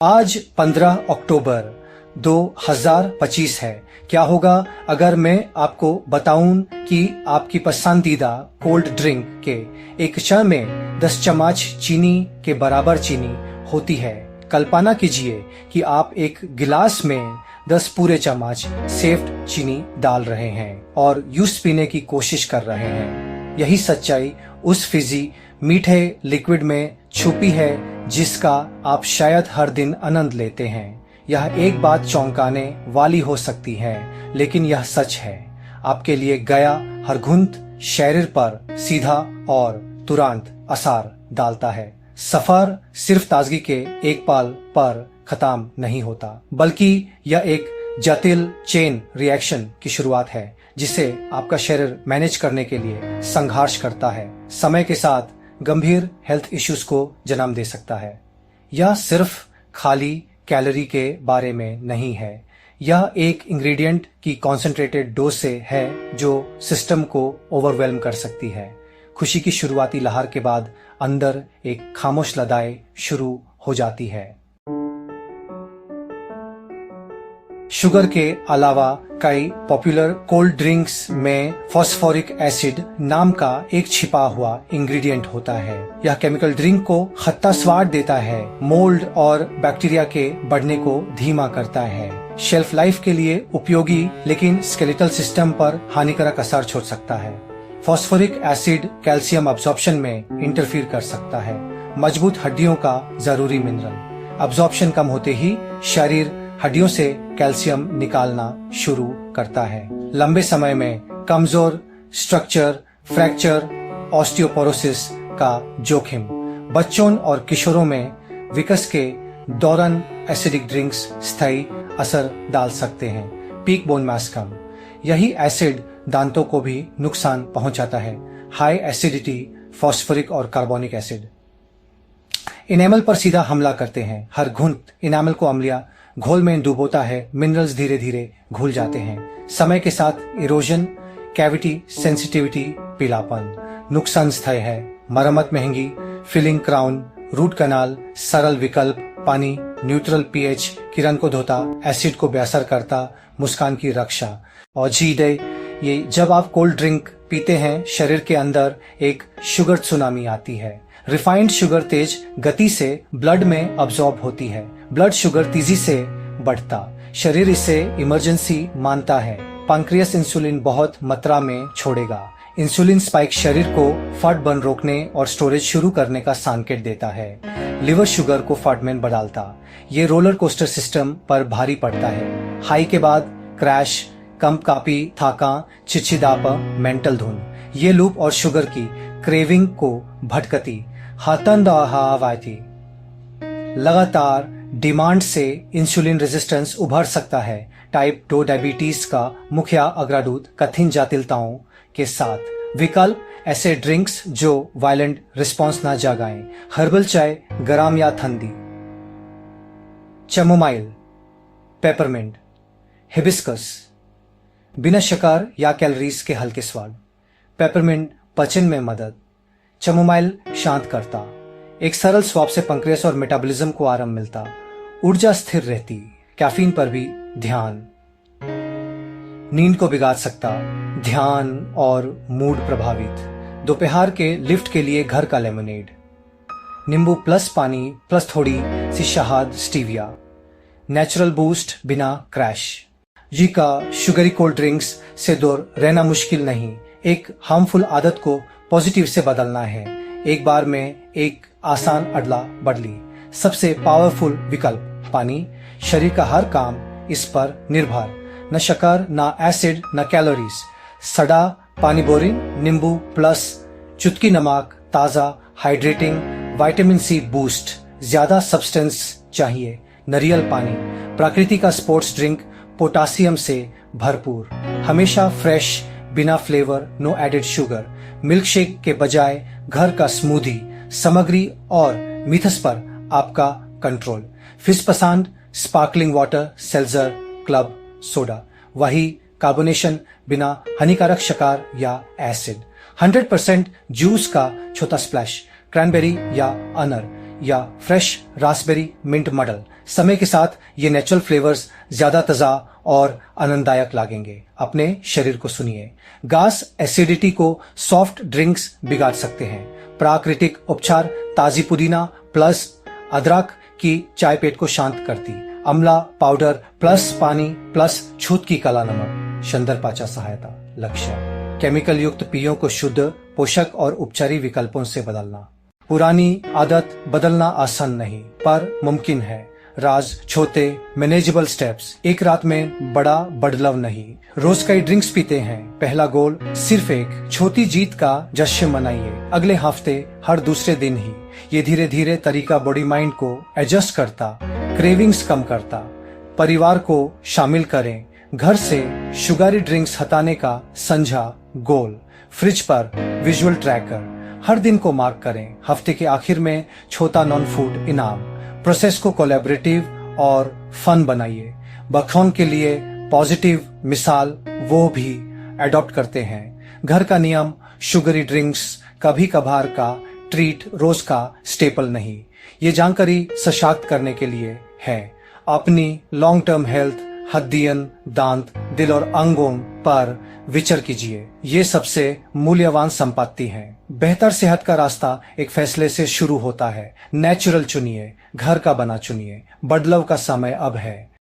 आज 15 अक्टूबर 2025 है। क्या होगा अगर मैं आपको बताऊं कि आपकी पसंदीदा कोल्ड ड्रिंक के एक क्षण में 10 चम्मच चीनी के बराबर चीनी होती है। कल्पना कीजिए कि आप एक गिलास में 10 पूरे चम्मच सेफ्ट चीनी डाल रहे हैं और जूस पीने की कोशिश कर रहे हैं। यही सच्चाई उस फिजी मीठे लिक्विड में छुपी है जिसका आप शायद हर दिन आनंद लेते हैं। यह एक बात चौंकाने वाली हो सकती है, लेकिन यह सच है। आपके लिए गया हर घूंट शरीर पर सीधा और तुरंत असर डालता है। सफर सिर्फ ताजगी के एक पल पर खत्म नहीं होता, बल्कि यह एक जटिल चेन रिएक्शन की शुरुआत है जिसे आपका शरीर मैनेज करने के लिए संघर्ष करता है। समय के साथ गंभीर हेल्थ इश्यूज को जन्म दे सकता है। यह सिर्फ खाली कैलोरी के बारे में नहीं है, यह एक इंग्रेडिएंट की कॉन्सेंट्रेटेड डोज से है जो सिस्टम को ओवरवेल्म कर सकती है। खुशी की शुरुआती लहर के बाद अंदर एक खामोश लड़ाई शुरू हो जाती है। शुगर के अलावा कई पॉपुलर कोल्ड ड्रिंक्स में फास्फोरिक एसिड नाम का एक छिपा हुआ इंग्रेडिएंट होता है। यह केमिकल ड्रिंक को खट्टा स्वाद देता है, मोल्ड और बैक्टीरिया के बढ़ने को धीमा करता है। शेल्फ लाइफ के लिए उपयोगी, लेकिन स्केलेटल सिस्टम पर हानिकारक असर छोड़ सकता है। फास्फोरिक एसिड कैल्शियम अब्जॉर्प्शन में इंटरफीयर कर सकता है, मजबूत हड्डियों का जरूरी मिनरल। अब्जॉर्प्शन कम होते ही शरीर हड्डियों से कैल्शियम निकालना शुरू करता है। लंबे समय में कमजोर स्ट्रक्चर, फ्रैक्चर, ऑस्टियोपोरोसिस का जोखिम। बच्चों और किशोरों में विकास के दौरान एसिडिक ड्रिंक्स स्थायी असर डाल सकते हैं। पीक बोन मास कम। यही एसिड दांतों को भी नुकसान पहुंचाता है। हाई एसिडिटी, फास्फोरिक और कार्बोनिक एसिड इनेमल पर सीधा हमला करते हैं। हर घूंट इनेमल को अम्लीय घोल में डुबोता है। मिनरल्स धीरे धीरे घुल जाते हैं। समय के साथ इरोजन, कैविटी सेंसिटिविटी, पीलापन। नुकसान स्थायी है। मरम्मत महंगी। फिलिंग क्राउन, रूट कनाल, सरल विकल्प, पानी, न्यूट्रल पीएच, किरण को धोता, एसिड को बेअसर करता, मुस्कान की रक्षा। और जी डे, ये जब आप कोल्ड ड्रिंक पीते हैं, शरीर के अंदर एक शुगर सुनामी आती है। रिफाइंड शुगर तेज गति से ब्लड में अब्सॉर्ब होती है। ब्लड शुगर तेजी से बढ़ता, शरीर इसे इमरजेंसी मानता है। पैंक्रियास इंसुलिन बहुत मात्रा में छोड़ेगा। इंसुलिन स्पाइक शरीर को फैट बर्न रोकने और स्टोरेज शुरू करने का संकेत देता है। लिवर शुगर को फैट में बदलता। ये रोलर कोस्टर सिस्टम पर भारी पड़ता है। हाई के बाद क्रैश, कम कापी, थाका, चिचिदापा, मेंटल धुन। ये लूप और शुगर की क्रेविंग को भटकती लगातार डिमांड से इंसुलिन रेजिस्टेंस उभर सकता है। टाइप 2 डायबिटीज का मुख्य अग्रदूत कठिन जटिलताओं के साथ। विकल्प ऐसे ड्रिंक्स जो वायलेंट रिस्पॉन्स न जगाएं। हर्बल चाय, गरम या ठंडी। चैमोमाइल, पेपरमिंट, हिबिस्कस, बिना शक्कर या कैलोरीज के हल्के स्वाद। पेपरमिंट पचन में मदद। चैमोमाइल शांत करता। एक सरल स्वाब से पैंक्रियास और मेटाबॉलिज्म को आराम मिलता। ऊर्जा स्थिर रहती। कैफीन पर भी ध्यान। नींद को बिगाड़ सकता। ध्यान और मूड प्रभावित। दोपहर के लिफ्ट के लिए घर का लेमनेड। नींबू प्लस पानी प्लस थोड़ी सी शहद, स्टीविया। नेचुरल बूस्ट बिना क्रैश। जी का शुगरी कोल्ड ड्रिंक्स से दूर रहना मुश्किल नहीं। एक हार्मफुल आदत को पॉजिटिव से बदलना है। एक बार में एक आसान अदला बदली। सबसे पावरफुल विकल्प पानी। शरीर का हर काम इस पर निर्भर। न शक्कर, न एसिड, न कैलोरीज। सड़ा पानी बोरिंग। नींबू प्लस चुटकी नमक, ताजा हाइड्रेटिंग, विटामिन सी बूस्ट। ज्यादा सब्सटेंस चाहिए। नारियल पानी, प्रकृति का स्पोर्ट्स ड्रिंक, पोटासियम से भरपूर। हमेशा फ्रेश, बिना flavour, no added sugar. Milk shake के बजाय घर का स्मूदी। सामग्री और मिथस पर आपका कंट्रोल। फिश पसंद, sparkling water, Seltzer, club soda. वही कार्बोनेशन बिना हानिकारक शक्कर या एसिड। 100% जूस का छोटा स्प्लैश। क्रैनबेरी या अनर या फ्रेश रास्पबेरी मिंट मॉडल। समय के साथ ये नेचुरल फ्लेवर्स ज्यादा ताजा और आनंददायक लगेंगे। अपने शरीर को सुनिए। गैस एसिडिटी को सॉफ्ट ड्रिंक्स बिगाड़ सकते हैं। प्राकृतिक उपचार ताजी पुदीना प्लस अदरक की चाय पेट को शांत करती। अमला पाउडर प्लस पानी प्लस छूत की काला नमक शंदरपाचा सहायता। लक्ष्य केमिकल युक्त पेयों को शुद्ध पोषक और उपचारी विकल्पों से बदलना। पुरानी आदत बदलना आसान नहीं पर मुमकिन है। राज छोटे मैनेजेबल स्टेप्स। एक रात में बड़ा बदलाव नहीं। रोज कई ड्रिंक्स पीते हैं। पहला गोल सिर्फ एक छोटी जीत का जश्न मनाइए। अगले हफ्ते हर दूसरे दिन ही। ये धीरे धीरे तरीका बॉडी माइंड को एडजस्ट करता, क्रेविंग्स कम करता। परिवार को शामिल करें। घर से शुगरी ड्रिंक्स हटाने का समझा गोल। फ्रिज पर विजुअल ट्रैकर। हर दिन को मार्क करें। हफ्ते के आखिर में छोटा नॉन फूड इनाम। प्रोसेस को कोलैबोरेटिव और फन बनाइए। बखौन के लिए पॉजिटिव मिसाल वो भी अडॉप्ट करते हैं। घर का नियम शुगरी ड्रिंक्स कभी कभार का ट्रीट, रोज का स्टेपल नहीं। ये जानकारी सशक्त करने के लिए है। अपनी लॉन्ग टर्म हेल्थ, हड्डियन, दांत, दिल और अंगों पर विचार कीजिए। ये सबसे मूल्यवान संपत्ति है। बेहतर सेहत का रास्ता एक फैसले से शुरू होता है। नेचुरल चुनिए, घर का बना चुनिए। बदलाव का समय अब है।